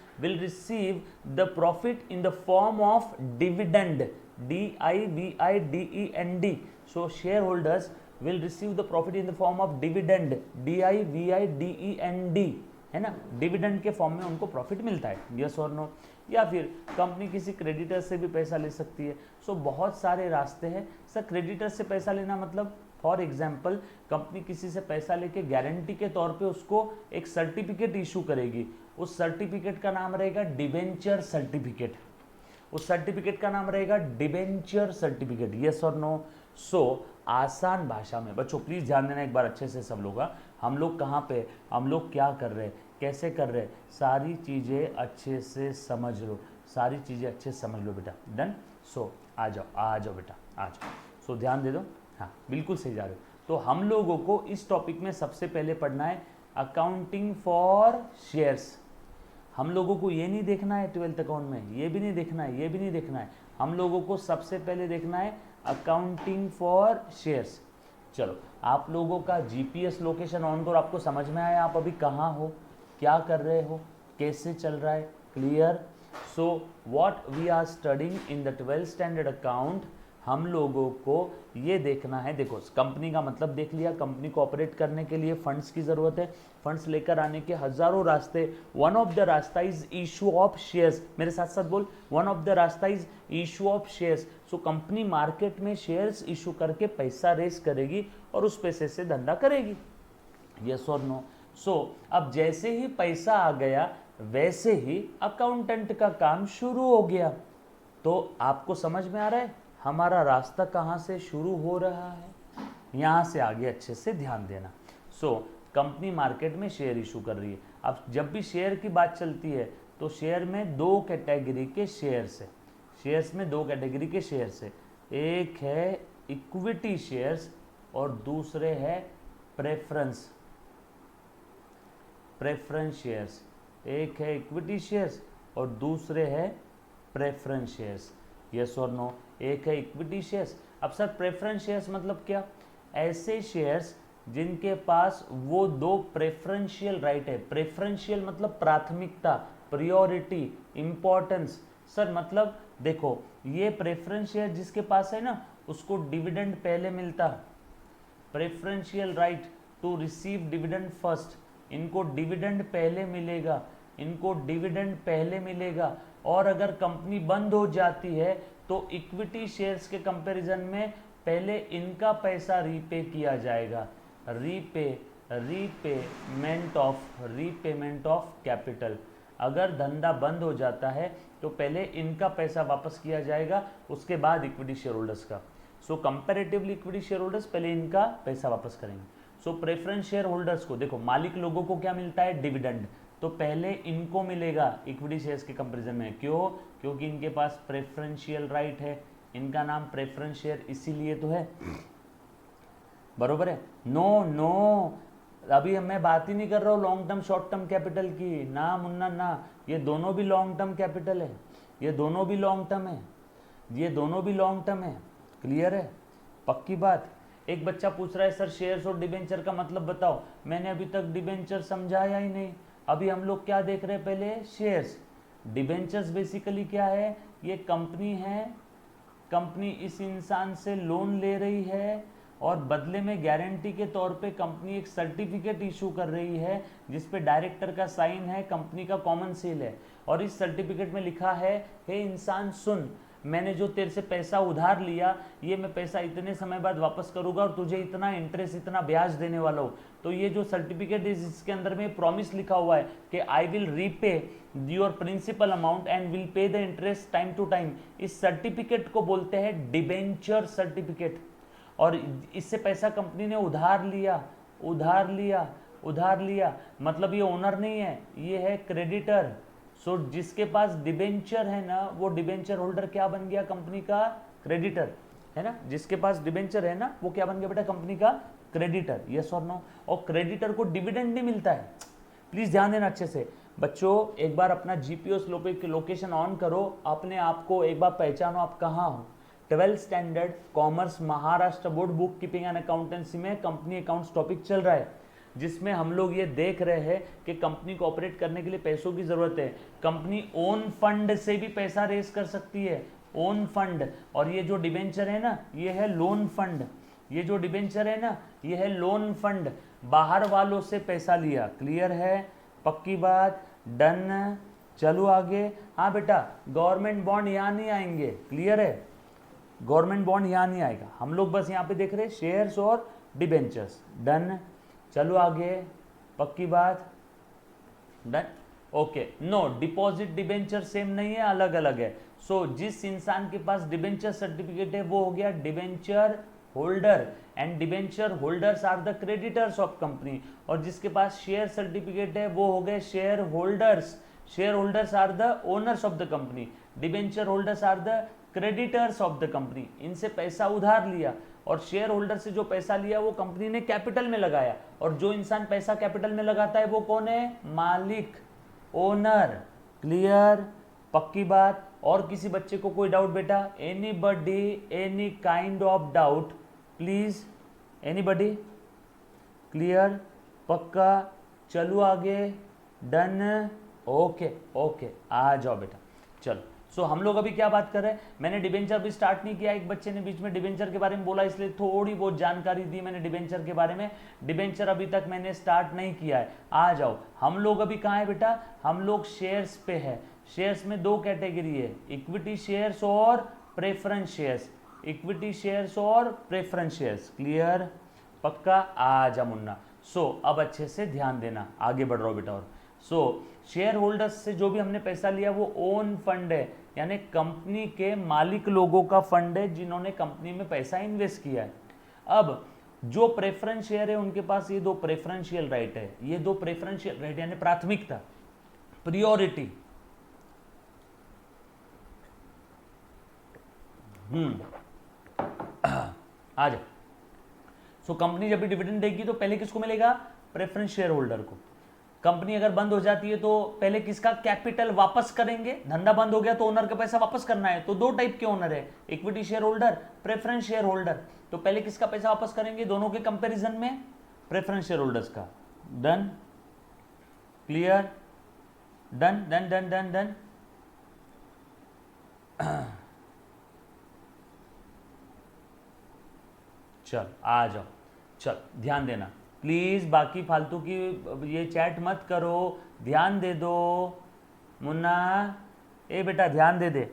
the profit in the form of dividend, dividend. So shareholders will receive the profit in the form of dividend, dividend, है ना, dividend के form में उनको profit मिलता है, yes और no. या फिर कंपनी किसी क्रेडिटर से भी पैसा ले सकती है। सो बहुत सारे रास्ते हैं सर। क्रेडिटर से पैसा लेना मतलब फॉर एग्जाम्पल कंपनी किसी से पैसा लेके गारंटी के तौर पे उसको एक सर्टिफिकेट इशू करेगी, उस सर्टिफिकेट का नाम रहेगा डिबेंचर सर्टिफिकेट, उस सर्टिफिकेट का नाम रहेगा डिबेंचर सर्टिफिकेट, यस और नो। सो आसान भाषा में बच्चों प्लीज ध्यान देना एक बार अच्छे से सब लोग, हम लोग कहाँ पे, हम लोग क्या कर रहे हैं, कैसे कर रहे हैं, सारी चीज़ें अच्छे से समझ लो, सारी चीज़ें अच्छे से समझ लो बेटा। डन। सो आ जाओ बेटा, आ जाओ। सो ध्यान दे दो, हाँ बिल्कुल सही जा रहे हो। तो हम लोगों को इस टॉपिक में सबसे पहले पढ़ना है अकाउंटिंग फॉर शेयर्स। हम लोगों को ये नहीं देखना है 12th अकाउंट में, ये भी नहीं देखना है, ये भी नहीं देखना है, हम लोगों को सबसे पहले देखना है अकाउंटिंग फॉर शेयर्स। चलो आप लोगों का जीपीएस लोकेशन ऑन करो, आपको समझ में आया आप अभी कहाँ हो, क्या कर रहे हो, कैसे चल रहा है, clear. So what we are studying in the 12th standard account, हम लोगों को ये देखना है। देखो कंपनी का मतलब देख लिया, कंपनी को ऑपरेट करने के लिए फंड्स की ज़रूरत है, फंड्स लेकर आने के हज़ारों रास्ते, वन ऑफ द रास्ता इज इशू ऑफ शेयर्स। मेरे साथ साथ बोल, वन ऑफ द रास्ता is issue of shares. So company market में शेयर्स इशू करके पैसा रेस करेगी और उस पैसे से धंधा करेगी, यस और नो। सो अब जैसे ही पैसा आ गया वैसे ही अकाउंटेंट का काम शुरू हो गया। तो आपको समझ में आ रहा है हमारा रास्ता कहाँ से शुरू हो रहा है, यहाँ से आगे अच्छे से ध्यान देना। सो कंपनी मार्केट में शेयर इशू कर रही है। अब जब भी शेयर की बात चलती है तो शेयर में दो कैटेगरी के शेयर्स है, शेयर्स में दो कैटेगरी के शेयर्स है, एक है इक्विटी शेयर्स और दूसरे है प्रेफरेंस शेयर्स। एक है इक्विटी शेयर्स और दूसरे है प्रेफरेंस शेयर्स, यस और नो। एक है इक्विटी शेयर्स। अब सर प्रेफरेंस शेयर्स मतलब क्या, ऐसे शेयर्स जिनके पास वो दो प्रेफरेंशियल राइट है। प्रेफरेंशियल मतलब प्राथमिकता, प्रियोरिटी, इंपॉर्टेंस। सर मतलब देखो ये प्रेफरेंस शेयर जिसके पास है ना उसको डिविडेंड पहले मिलता, preferential right to receive dividend first, इनको डिविडेंड पहले मिलेगा, इनको डिविडेंड पहले मिलेगा। और अगर कंपनी बंद हो जाती है तो इक्विटी शेयर्स के कंपैरिजन में पहले इनका पैसा रीपे किया जाएगा, रीपेमेंट ऑफ कैपिटल। अगर धंधा बंद हो जाता है तो पहले इनका पैसा वापस किया जाएगा, उसके बाद इक्विटी शेयर होल्डर्स का। सो कंपैरेटिवली इक्विटी शेयर होल्डर्स पहले इनका पैसा वापस करेंगे। सो प्रेफरेंस शेयर होल्डर्स को देखो, मालिक लोगों को क्या मिलता है, डिविडेंड, तो पहले इनको मिलेगा इक्विटी शेयर्स के कंपैरिजन में। क्यों? क्योंकि इनके पास प्रेफरेंशियल राइट है, इनका नाम प्रेफरेंस शेयर इसीलिए तो है, बरोबर है। नो अभी मैं बात ही नहीं कर रहा हूँ long term short term capital की, ना मुन्ना ना, ये दोनों भी लॉन्ग टर्म कैपिटल है, ये दोनों भी लॉन्ग टर्म है, ये दोनों भी लॉन्ग टर्म है, क्लियर है, पक्की बात। एक बच्चा पूछ रहा है सर शेयर्स और डिबेंचर का मतलब बताओ, मैंने अभी तक डिबेंचर समझाया ही नहीं। अभी हम लोग क्या देख रहे हैं, पहले शेयर्स। डिबेंचर्स बेसिकली क्या है, ये कंपनी है, कंपनी इस इंसान से लोन ले रही है और बदले में गारंटी के तौर पे कंपनी एक सर्टिफिकेट इशू कर रही है जिस पे डायरेक्टर का साइन है, कंपनी का कॉमन सील है, और इस सर्टिफिकेट में लिखा है, हे इंसान सुन, मैंने जो तेरे से पैसा उधार लिया ये मैं पैसा इतने समय बाद वापस करूंगा और तुझे इतना इंटरेस्ट, इतना ब्याज देने वाला हूँ। तो ये जो सर्टिफिकेट है इसके अंदर में प्रॉमिस लिखा हुआ है कि I will repay your principal amount and will pay the interest time to time. इस सर्टिफिकेट को बोलते हैं डिबेंचर सर्टिफिकेट। और इससे पैसा कंपनी ने उधार लिया, मतलब ये ओनर नहीं है, ये है क्रेडिटर। सो जिसके पास डिबेंचर है ना वो डिबेंचर होल्डर क्या बन गया, कंपनी का क्रेडिटर, है ना। जिसके पास डिबेंचर है ना वो क्या बन गया बेटा, कंपनी का क्रेडिटर, यस और नो। और क्रेडिटर को डिविडेंड नहीं मिलता है, प्लीज ध्यान देना अच्छे से बच्चों। एक बार अपना जीपीएस लोकेशन ऑन करो, अपने आप को एक बार पहचानो आप कहाँ हो। 12th standard commerce Maharashtra board book keeping and accountancy में कंपनी अकाउंट्स टॉपिक चल रहा है। जिसमें हम लोग ये देख रहे हैं कि कंपनी को ऑपरेट करने के लिए पैसों की जरूरत है। कंपनी ओन फंड से भी पैसा रेज कर सकती है, ओन फंड। और ये जो डिबेंचर है ना, ये है लोन फंड। ये जो डिबेंचर है ना, ये है लोन फंड, बाहर वालों से पैसा लिया। क्लियर है? पक्की बात? डन। चलो आगे। हाँ बेटा, गवर्नमेंट बॉन्ड यहाँ नहीं आएंगे। क्लियर है? गवर्नमेंट बॉन्ड यहाँ नहीं आएगा, हम लोग बस यहाँ पे देख रहे हैं शेयर्स और डिबेंचर्स। डन। चलो आगे। पक्की बात? Done. Okay. No, deposit debenture same नहीं है, अलग अलग है। सो जिस इंसान के पास डिबेंचर सर्टिफिकेट है वो हो गया debenture holder, and debenture holders are the creditors of company. और जिसके पास शेयर सर्टिफिकेट है वो हो गए shareholders. Shareholders are the owners of the company, debenture holders are the creditors of the company. इनसे पैसा उधार लिया, और शेयर होल्डर से जो पैसा लिया वो कंपनी ने कैपिटल में लगाया। और जो इंसान पैसा कैपिटल में लगाता है वो कौन है? मालिक, ओनर। क्लियर? पक्की बात? और किसी बच्चे को कोई डाउट बेटा? Anybody, any kind of doubt please? Anybody? Clear? पक्का? चलो आगे। डन। ओके ओके, आ जाओ बेटा। चलो, सो हम लोग अभी क्या बात कर रहे हैं? मैंने डिबेंचर भी स्टार्ट नहीं किया, एक बच्चे ने बीच में डिबेंचर के बारे में बोला, इसलिए थोड़ी बहुत जानकारी दी मैंने डिबेंचर के बारे में। डिबेंचर अभी तक मैंने स्टार्ट नहीं किया है। आ जाओ, हम लोग अभी कहाँ है बेटा? हम लोग शेयर्स पे है। शेयर्स में दो कैटेगरी है, इक्विटी शेयर्स और प्रेफरेंस शेयर्स। इक्विटी शेयर्स और प्रेफरेंस शेयर्स। क्लियर? पक्का? आ जा मुन्ना। सो अब अच्छे से ध्यान देना, आगे बढ़ रहा हूँ बेटा। और सो शेयर होल्डर्स से जो भी हमने पैसा लिया वो ओन फंड है, यानी कंपनी के मालिक लोगों का फंड है जिन्होंने कंपनी में पैसा इन्वेस्ट किया है। अब जो प्रेफरेंस शेयर है उनके पास ये दो प्रेफरेंशियल राइट है। ये दो प्रेफरेंशियल राइट यानी प्राथमिकता, प्रियोरिटी। आ जाओ। सो कंपनी जब भी डिविडेंड देगी तो पहले किसको मिलेगा? प्रेफरेंस शेयर होल्डर को। कंपनी अगर बंद हो जाती है तो पहले किसका कैपिटल वापस करेंगे? धंधा बंद हो गया तो ओनर का पैसा वापस करना है, तो दो टाइप के ओनर है, equity share holder, preference share holder. तो पहले किसका पैसा वापस करेंगे दोनों के कंपैरिजन में? प्रेफरेंस शेयर होल्डर्स का। Done. Clear? Done done done done done. चल आ जाओ। चल ध्यान देना प्लीज, बाकी फालतू की ये चैट मत करो, ध्यान दे दो। मुन्ना, ए बेटा ध्यान दे दे।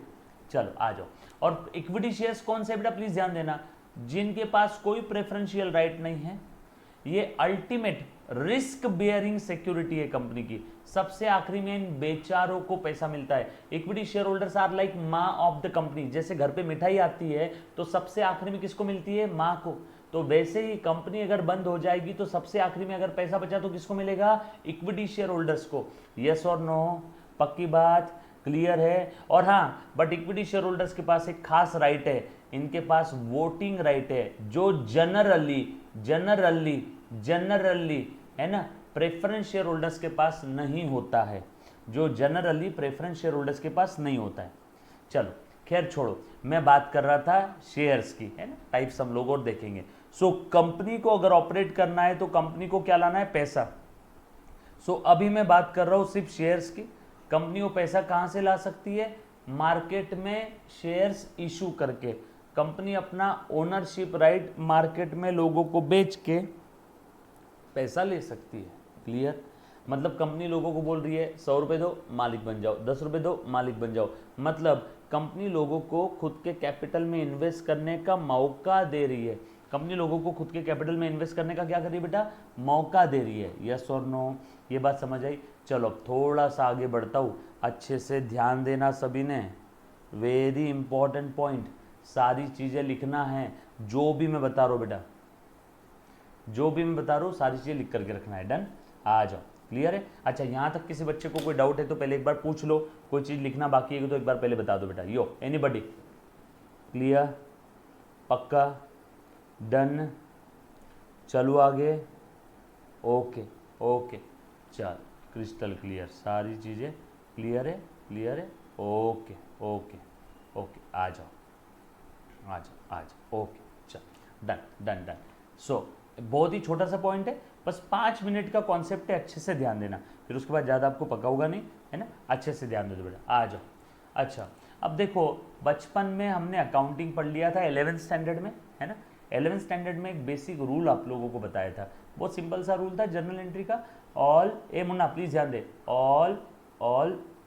चलो आ जाओ। और इक्विटी शेयर्स कौन से बेटा? प्लीज ध्यान देना, जिनके पास कोई प्रेफरेंशियल राइट नहीं है। ये अल्टीमेट रिस्क बेयरिंग सिक्योरिटी है कंपनी की। सबसे आखिरी में इन बेचारों को पैसा मिलता है। Equity shareholders are like माँ ऑफ द कंपनी। जैसे घर पे मिठाई आती है तो सबसे आखिरी में किसको मिलती है? माँ को। तो वैसे ही कंपनी अगर बंद हो जाएगी तो सबसे आखिरी में अगर पैसा बचा तो किसको मिलेगा? इक्विटी शेयर होल्डर्स को। यस और नो? पक्की बात? क्लियर है? और हाँ, बट इक्विटी शेयर होल्डर्स के पास एक खास राइट है, इनके पास वोटिंग राइट है, जो जनरली जनरली जनरली है ना प्रेफरेंस शेयर होल्डर्स के पास नहीं होता है, जो जनरली प्रेफरेंस शेयर होल्डर्स के पास नहीं होता है। चलो खैर छोड़ो, मैं बात कर रहा था शेयर्स की, है ना, टाइप्स हम लोग और देखेंगे। सो कंपनी को अगर ऑपरेट करना है तो कंपनी को क्या लाना है? पैसा। सो अभी मैं बात कर रहा हूं सिर्फ शेयर्स की। कंपनी को पैसा कहां से ला सकती है? मार्केट में शेयर्स इशू करके। कंपनी अपना ओनरशिप राइट मार्केट में लोगों को बेच के पैसा ले सकती है। क्लियर? मतलब कंपनी लोगों को बोल रही है 100 रुपये दो मालिक बन जाओ, 10 रुपये दो मालिक बन जाओ। मतलब कंपनी लोगों को खुद के कैपिटल में इन्वेस्ट करने का मौका दे रही है। कंपनी लोगों को खुद के कैपिटल में इन्वेस्ट करने का क्या कर रही है बेटा? मौका दे रही है। यस और नो? ये बात समझ आई? चलो अब थोड़ा सा आगे बढ़ता हूँ, अच्छे से ध्यान देना सभी ने। वेरी इंपॉर्टेंट पॉइंट, सारी चीज़ें लिखना है जो भी मैं बता रहा हूँ बेटा, जो भी मैं बता रहा हूँ सारी चीज़ें लिख करके रखना है। डन? आ जाओ। क्लियर है? अच्छा, यहाँ तक किसी बच्चे को कोई डाउट है तो पहले एक बार पूछ लो, कोई चीज़ लिखना बाकी है तो एक बार पहले बता दो बेटा। यो एनीबडी? क्लियर? पक्का? डन? चलो आगे। ओके ओके, चल क्रिस्टल क्लियर, सारी चीज़ें क्लियर है? क्लियर है? ओके ओके ओके, आ जाओ आ जाओ आ जाओ। ओके चल, डन डन डन। सो बहुत ही छोटा सा पॉइंट है, बस 5 मिनट का कॉन्सेप्ट है, अच्छे से ध्यान देना, फिर उसके बाद ज़्यादा आपको पका होगा नहीं, है ना। अच्छे से ध्यान दो बेटा, आ जाओ। अच्छा, अब देखो बचपन में हमने अकाउंटिंग पढ़ लिया था 11th स्टैंडर्ड में, है ना। 11th स्टैंडर्ड में एक बेसिक रूल आप लोगों को बताया था, बहुत सिंपल सा रूल था जर्नल एंट्री का। ऑल, ए मुन्ना प्लीज ध्यान दे, all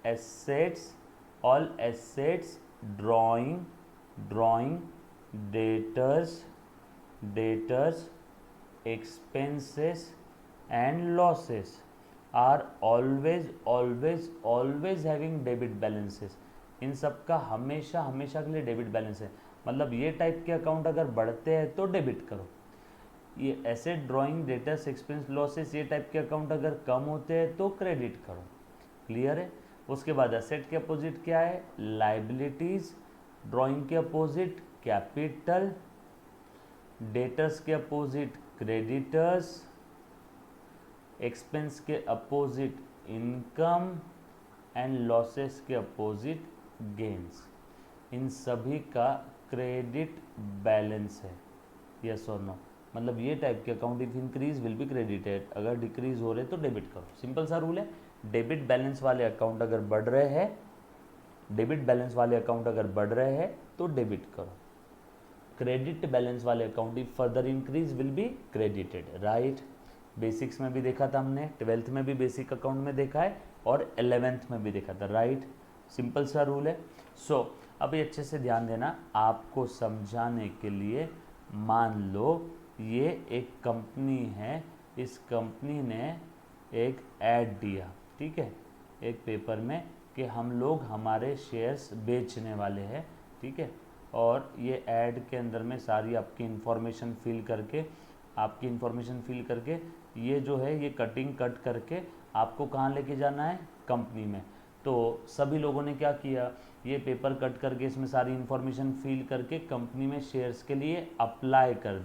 assets, all assets, drawing, debtors, expenses and losses are always having debit balances। इन सब का हमेशा हमेशा के लिए डेबिट बैलेंस है, मतलब ये टाइप के अकाउंट अगर बढ़ते हैं तो डेबिट करो, ये asset, drawing, debtors, expense, losses ये टाइप के अकाउंट अगर कम होते हैं तो क्रेडिट करो। क्लियर है। उसके बाद एसेट के अपोजिट क्या है, लाइबिलिटीज, ड्राइंग के अपोजिट कैपिटल, डेटर्स के अपोजिट क्रेडिटर्स, एक्सपेंस के अपोजिट इनकम एंड लॉसेस के अपोजिट गेन्स। इन सभी का क्रेडिट बैलेंस है, यस और नो। मतलब ये टाइप के account if increase will be credited, अगर डिक्रीज हो रहे तो डेबिट करो। सिंपल सा रूल है। डेबिट बैलेंस वाले अकाउंट अगर बढ़ रहे हैं, डेबिट बैलेंस वाले अकाउंट अगर बढ़ रहे हैं तो डेबिट करो। क्रेडिट बैलेंस वाले account if further increase will be credited, right. Basics में भी देखा था हमने, 12th में भी बेसिक अकाउंट में देखा है और 11th में भी देखा था, राइट। सिंपल सा रूल है। सो अभी अच्छे से ध्यान देना, आपको समझाने के लिए। मान लो ये एक कंपनी है, इस कंपनी ने एक ऐड दिया, ठीक है, एक पेपर में कि हम लोग हमारे शेयर्स बेचने वाले हैं, ठीक है। और ये ऐड के अंदर में सारी आपकी इन्फॉर्मेशन फिल करके ये जो है ये कटिंग कट करके आपको कहाँ लेके जाना है, कंपनी में। तो सभी लोगों ने क्या किया, ये पेपर कट करके इसमें सारी इन्फॉर्मेशन फिल करके कंपनी में शेयर्स के लिए अप्लाई कर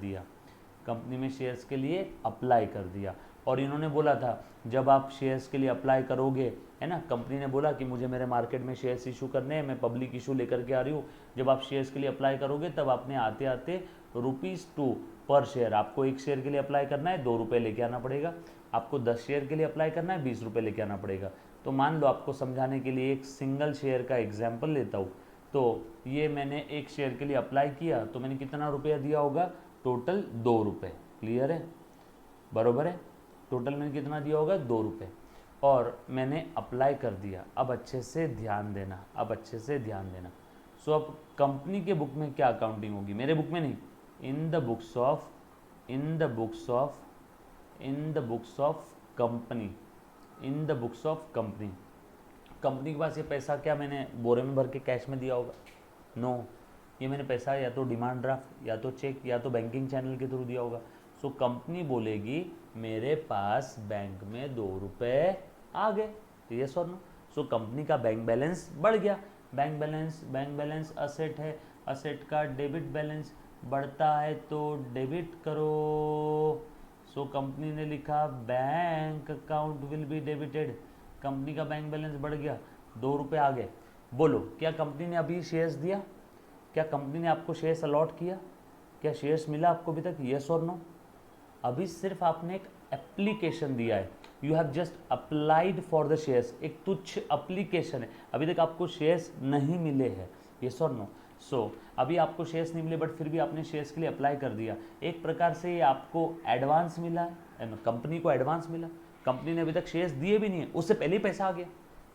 दिया, और इन्होंने बोला था जब आप शेयर्स के लिए अप्लाई करोगे, है ना, कंपनी ने बोला कि मुझे मेरे मार्केट में शेयर्स इशू करने हैं, मैं पब्लिक इशू लेकर के आ रही हूँ। जब आप शेयर्स के लिए अप्लाई करोगे तब आपने आते आते ₹2 पर शेयर, आपको एक शेयर के लिए अप्लाई करना है ₹2 लेके आना पड़ेगा, आपको 10 शेयर के लिए अप्लाई करना है ₹20 लेके आना पड़ेगा। तो मान लो आपको समझाने के लिए एक सिंगल शेयर का एग्जाम्पल लेता हूँ। तो ये मैंने एक शेयर के लिए अप्लाई किया तो मैंने कितना रुपया दिया होगा, टोटल ₹2। क्लियर है, बरोबर है। टोटल मैंने कितना दिया होगा, ₹2, और मैंने अप्लाई कर दिया। अब अच्छे से ध्यान देना, सो अब कंपनी के बुक में क्या अकाउंटिंग होगी, मेरे बुक में नहीं, in the books of company. Company के पास ये पैसा क्या मैंने बोरे में भर के कैश में दिया होगा, नो। ये मैंने पैसा या तो डिमांड ड्राफ्ट, या तो चेक, या तो बैंकिंग चैनल के थ्रू दिया होगा। सो कंपनी बोलेगी मेरे पास बैंक में ₹2 आ गए, यस और नो। सो कंपनी का बैंक बैलेंस बढ़ गया। बैंक बैलेंस असेट है, असेट का डेबिट बैलेंस बढ़ता है तो डेबिट करो। सो कंपनी ने लिखा bank account will be debited, company का बैंक बैलेंस बढ़ गया, ₹2 आ गए। बोलो क्या कंपनी ने अभी शेयर्स दिया, क्या कंपनी ने आपको शेयर्स अलॉट किया, क्या शेयर्स मिला आपको अभी तक, यस और नो। अभी सिर्फ आपने एक एप्लीकेशन दिया है, you have just applied for the shares, एक तुच्छ एप्लीकेशन है, अभी तक आपको शेयर्स नहीं मिले हैं, यस और नो। सो अभी आपको शेयर्स नहीं मिले बट फिर भी आपने शेयर्स के लिए अप्लाई कर दिया, एक प्रकार से ये आपको एडवांस मिला है, कंपनी को एडवांस मिला। कंपनी ने अभी तक शेयर्स दिए भी नहीं है, उससे पहले ही पैसा आ गया।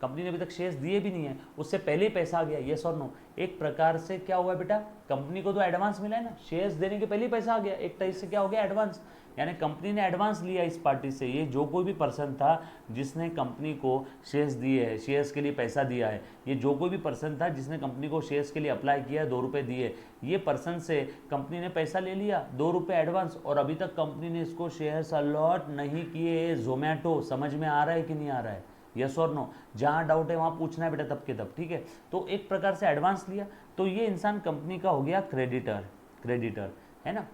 कंपनी ने अभी तक शेयर्स दिए भी नहीं है, उससे पहले ही पैसा आ गया, येस और नो। एक प्रकार से क्या हुआ बेटा, कंपनी को तो एडवांस मिला है ना, शेयर्स देने के पहले ही पैसा आ गया, एक टाइप से क्या हो गया, एडवांस। यानी कंपनी ने एडवांस लिया इस पार्टी से। ये जो कोई भी पर्सन था जिसने कंपनी को शेयर्स दिए है, शेयर्स के लिए पैसा दिया है, ये जो कोई भी पर्सन था जिसने कंपनी को शेयर्स के लिए अप्लाई किया, ₹2 दिए, ये पर्सन से कंपनी ने पैसा ले लिया, ₹2 एडवांस, और अभी तक कंपनी ने इसको शेयर्स अलॉट नहीं किए। जोमैटो, समझ में आ रहा है कि नहीं आ रहा है, यस और नो। जहां डाउट है वहां पूछना है बेटा तब के तब, ठीक है। तो एक प्रकार से एडवांस लिया, तो ये इंसान कंपनी का हो गया क्रेडिटर, है ना।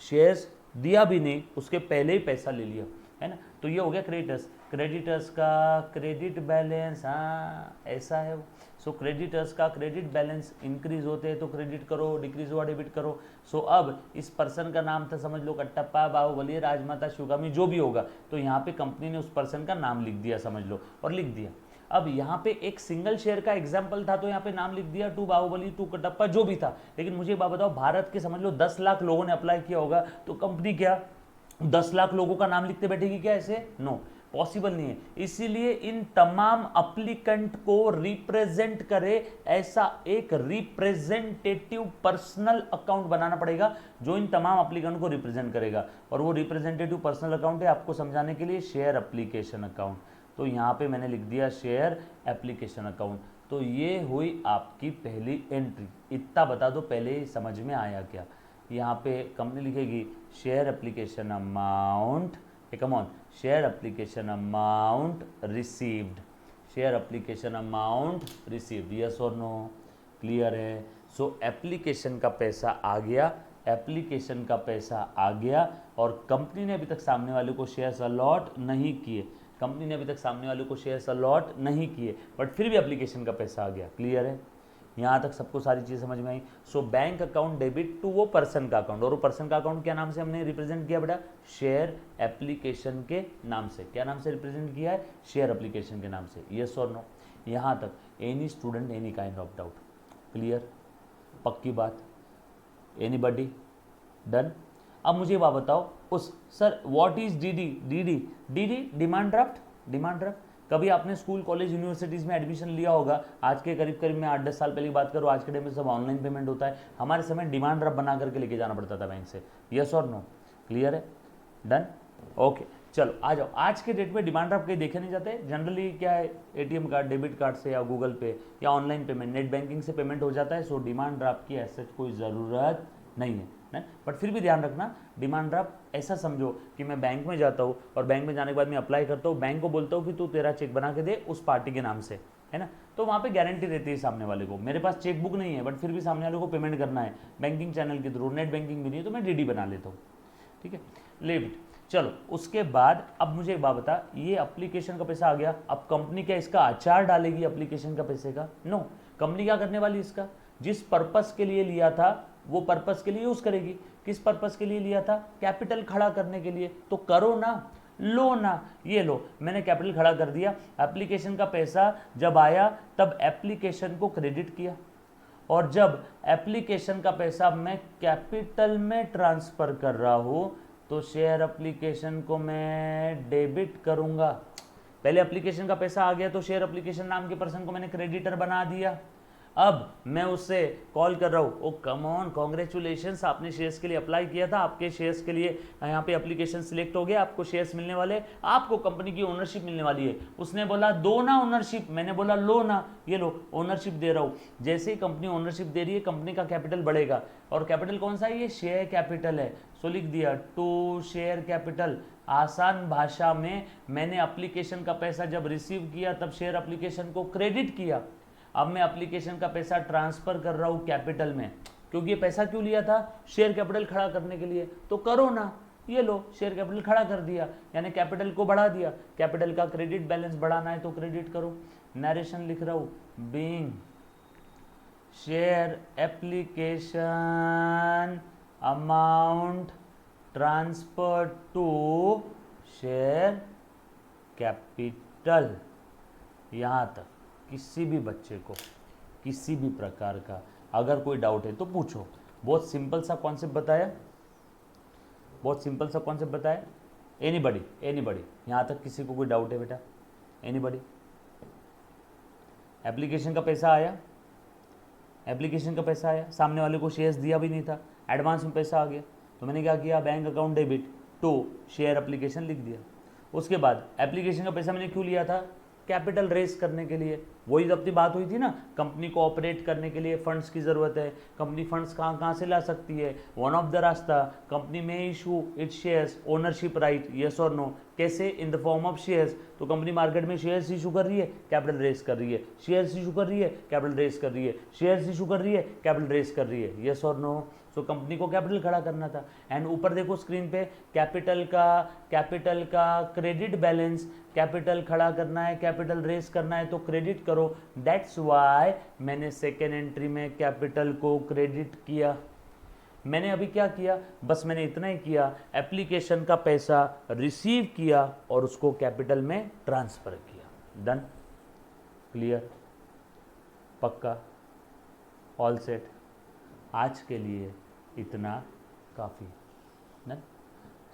शेयर्स दिया भी नहीं, उसके पहले ही पैसा ले लिया, है ना। तो ये हो गया क्रेडिटर्स। क्रेडिटर्स का क्रेडिट बैलेंस, हाँ ऐसा है वो। सो क्रेडिटर्स का क्रेडिट बैलेंस इंक्रीज होते हैं तो क्रेडिट करो, डिक्रीज हुआ डेबिट करो। सो अब इस पर्सन का नाम था, समझ लो कट्टप्पा, बाहुबली, राजमाता, शिवगामी, जो भी होगा, तो यहाँ पे कंपनी ने उस पर्सन का नाम लिख दिया, समझ लो, और लिख दिया। अब यहाँ पे एक सिंगल शेयर का एग्जाम्पल था तो यहाँ पे नाम लिख दिया, टू बाहुबली, टू कटप्पा, जो भी था। लेकिन मुझे एक बात बताओ, भारत के समझ लो 10 लाख लोगों ने अप्लाई किया होगा, तो कंपनी क्या 10 लाख लोगों का नाम लिखते बैठेगी क्या ऐसे? नो, पॉसिबल नहीं है। इसीलिए इन तमाम अप्लीकेंट को रिप्रेजेंट करे ऐसा एक रिप्रेजेंटेटिव पर्सनल अकाउंट बनाना पड़ेगा, जो इन तमाम अप्लीकेंट को रिप्रेजेंट करेगा। और वो रिप्रेजेंटेटिव पर्सनल अकाउंट है, आपको समझाने के लिए, शेयर एप्लीकेशन अकाउंट। तो यहाँ पे मैंने लिख दिया शेयर एप्लीकेशन अकाउंट। तो ये हुई आपकी पहली एंट्री। इतना बता दो पहले समझ में आया क्या? यहाँ पे कंपनी लिखेगी share application amount, come on, share application amount received, share application amount received, yes और नो, क्लियर है? सो एप्लीकेशन का पैसा आ गया, एप्लीकेशन का पैसा आ गया, और कंपनी ने अभी तक सामने वाले को शेयर्स अलॉट नहीं किए, कंपनी ने अभी तक सामने वाले को शेयर्स अलॉट नहीं किए, बट फिर भी एप्लीकेशन का पैसा आ गया। क्लियर है? यहाँ तक सबको सारी चीज़ समझ में आई? So bank account debit to वो पर्सन का अकाउंट, और वो पर्सन का अकाउंट क्या नाम से हमने रिप्रेजेंट किया बेटा? शेयर एप्लीकेशन के नाम से। क्या नाम से रिप्रेजेंट किया है? शेयर एप्लीकेशन के नाम से, यस और नो? यहाँ तक any student any kind of doubt? Clear? पक्की बात? एनीबॉडी? डन? अब मुझे बात बताओ, उस sir what is DD? DD demand draft. Demand draft कभी आपने स्कूल, कॉलेज, यूनिवर्सिटीज़ में एडमिशन लिया होगा, आज के करीब करीब मैं 8-10 साल पहले की बात करूँ, आज के टाइम में सब ऑनलाइन पेमेंट होता है। हमारे समय डिमांड ड्राफ्ट बना करके लेके जाना पड़ता था बैंक से, यस और नो? क्लियर है? डन? ओके, चलो आ जाओ। आज के डेट में डिमांड ड्राफ्ट कहीं देखे नहीं जाते। जनरली क्या है, एटीएम कार्ड, डेबिट कार्ड से या गूगल पे या ऑनलाइन पेमेंट, नेट बैंकिंग से पेमेंट हो जाता है। सो डिमांड ड्राफ्ट की ऐसे कोई ज़रूरत नहीं है, बट फिर भी ध्यान रखना, डिमांड ड्राफ्ट ऐसा समझो कि मैं बैंक में जाता हूँ और बैंक में जाने के बाद मैं अप्लाई करता हूँ, बैंक को बोलता हूँ कि तू तेरा चेक बना के दे उस पार्टी के नाम से, है ना। तो वहाँ पे गारंटी रहती है सामने वाले को, मेरे पास चेक बुक नहीं है बट फिर भी सामने वाले को पेमेंट करना है बैंकिंग चैनल के थ्रू, नेट बैंकिंग भी नहीं है तो मैं डीडी बना लेता हूँ, ठीक है, ले इट। चलो उसके बाद अब मुझे एक बात बता, ये एप्लीकेशन का पैसा आ गया, अब कंपनी क्या इसका अचार डालेगी एप्लीकेशन का पैसे का? नो, कंपनी क्या करने वाली, इसका जिस पर्पस के लिए लिया था वो पर्पस के लिए यूज करेगी। किस पर्पस के लिए लिया था? कैपिटल खड़ा करने के लिए। तो करो ना, लो ना, ये लो, मैंने कैपिटल खड़ा कर दिया। एप्लीकेशन का पैसा जब आया तब एप्लीकेशन को क्रेडिट किया, और जब एप्लीकेशन का पैसा मैं कैपिटल में ट्रांसफर कर रहा हूं तो शेयर एप्लीकेशन को मैं डेबिट करूंगा। पहले एप्लीकेशन का पैसा आ गया तो शेयर एप्लीकेशन नाम के पर्सन को मैंने क्रेडिटर बना दिया। अब मैं उससे कॉल कर रहा हूँ, ओ कम ऑन, कॉन्ग्रेचुलेशंस, आपने शेयर्स के लिए अप्लाई किया था, आपके शेयर्स के लिए यहाँ पे एप्लीकेशन सिलेक्ट हो गया, आपको शेयर्स मिलने वाले, आपको कंपनी की ओनरशिप मिलने वाली है। उसने बोला दो ना ओनरशिप, मैंने बोला लो ना, ये लो ओनरशिप दे रहा हूँ। जैसे ही कंपनी ओनरशिप दे रही है कंपनी का कैपिटल बढ़ेगा, और कैपिटल कौन सा है? ये शेयर कैपिटल है। सो लिख दिया टू शेयर कैपिटल। आसान भाषा में मैंने एप्लीकेशन का पैसा जब रिसीव किया तब शेयर एप्लीकेशन को क्रेडिट किया, अब मैं एप्लीकेशन का पैसा ट्रांसफर कर रहा हूँ कैपिटल में, क्योंकि ये पैसा क्यों लिया था? शेयर कैपिटल खड़ा करने के लिए। तो करो ना, ये लो, शेयर कैपिटल खड़ा कर दिया, यानी कैपिटल को बढ़ा दिया। कैपिटल का क्रेडिट बैलेंस बढ़ाना है तो क्रेडिट करो। नरेशन लिख रहा हूँ, being share application amount transfer to share capital. यहाँ तक किसी भी बच्चे को किसी भी प्रकार का अगर कोई डाउट है तो पूछो। बहुत सिंपल सा कॉन्सेप्ट बताया, बहुत सिंपल सा कॉन्सेप्ट बताया। एनीबडी, यहाँ तक किसी को कोई डाउट है बेटा? एनीबडी? एप्लीकेशन का पैसा आया, एप्लीकेशन का पैसा आया, सामने वाले को शेयर्स दिया भी नहीं था, एडवांस में पैसा आ गया, तो मैंने क्या किया? Bank account debit to share application लिख दिया। उसके बाद एप्लीकेशन का पैसा मैंने क्यों लिया था? कैपिटल रेस करने के लिए। वही अपनी बात हुई थी ना, कंपनी को ऑपरेट करने के लिए फंड्स की ज़रूरत है। कंपनी फंड्स कहाँ से ला सकती है? वन ऑफ द रास्ता, कंपनी में issue it's shares ownership right, yes और नो? कैसे? In the form of shares. तो कंपनी मार्केट में शेयर्स इशू कर रही है, कैपिटल रेस कर रही है, शेयर्स इशू कर रही है, कैपिटल रेस कर रही है, शेयर्स इशू कर रही है, कैपिटल रेस कर रही है, यस और नो? सो कंपनी को कैपिटल खड़ा करना था। एंड ऊपर देखो स्क्रीन पे कैपिटल का क्रेडिट बैलेंस, कैपिटल खड़ा करना है, कैपिटल रेस करना है तो क्रेडिट करो। दैट्स वाई मैंने सेकेंड एंट्री में कैपिटल को क्रेडिट किया। मैंने अभी क्या किया, बस मैंने इतना ही किया, एप्लीकेशन का पैसा रिसीव किया और उसको कैपिटल में ट्रांसफर किया। डन, क्लियर, पक्का, ऑल सेट। आज के लिए इतना काफ़ी। डन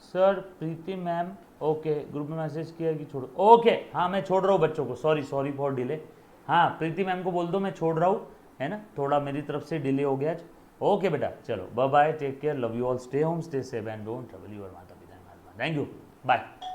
सर, प्रीति मैम, ओके, ग्रुप में मैसेज किया कि छोड़ो, ओके, हाँ मैं छोड़ रहा हूँ बच्चों को, सॉरी फॉर डिले। हाँ प्रीति मैम को बोल दो मैं छोड़ रहा हूँ, है ना, थोड़ा मेरी तरफ से डिले हो गया आज। ओके बेटा, चलो bye bye, take care, love you all, stay home, stay safe and don't trouble your माता पिता। Thank you, bye.